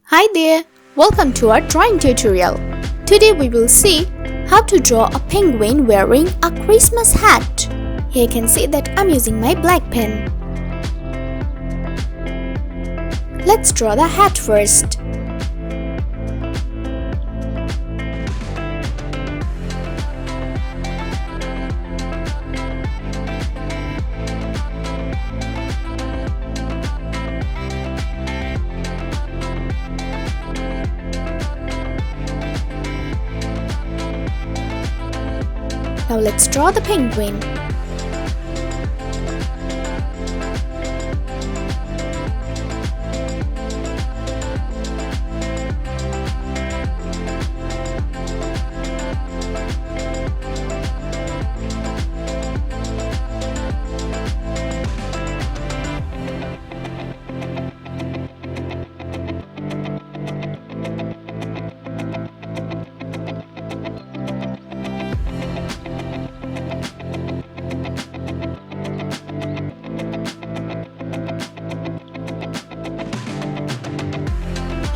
Hi there, welcome to our drawing tutorial. Today we will see how to draw a penguin wearing a Christmas hat. Here you can see that I'm using my black pen. Let's draw the hat first. Now let's draw the penguin.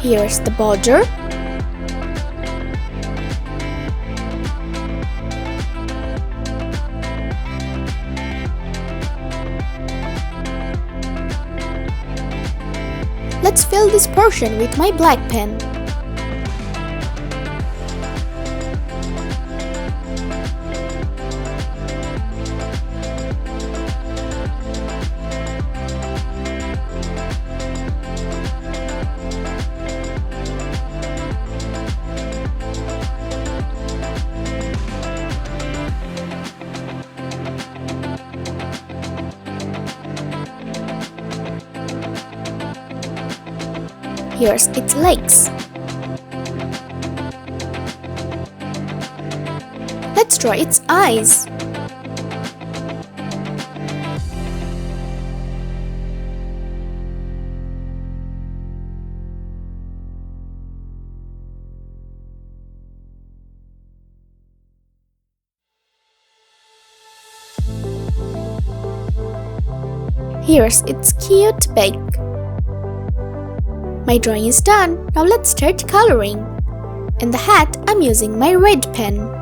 Here's the border. Let's fill this portion with my black pen. Here's its legs. Let's draw its eyes. Here's its cute beak. My drawing is done. Now let's start coloring. In the hat, I'm using my red pen.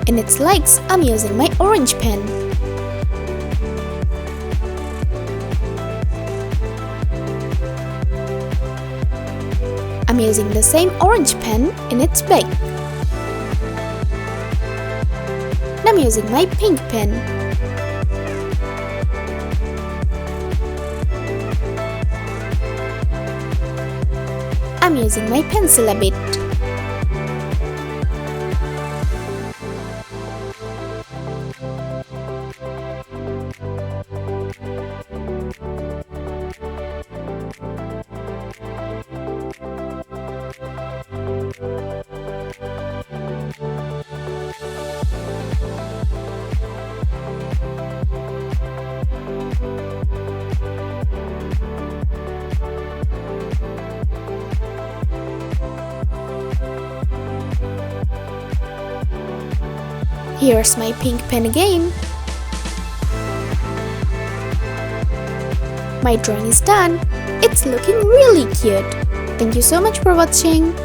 In its legs, I'm using my orange pen. I'm using the same orange pen in its beak. And I'm using my pink pen. I'm using my pencil a bit. Here's my pink pen again. My drawing is done. It's looking really cute. Thank you so much for watching.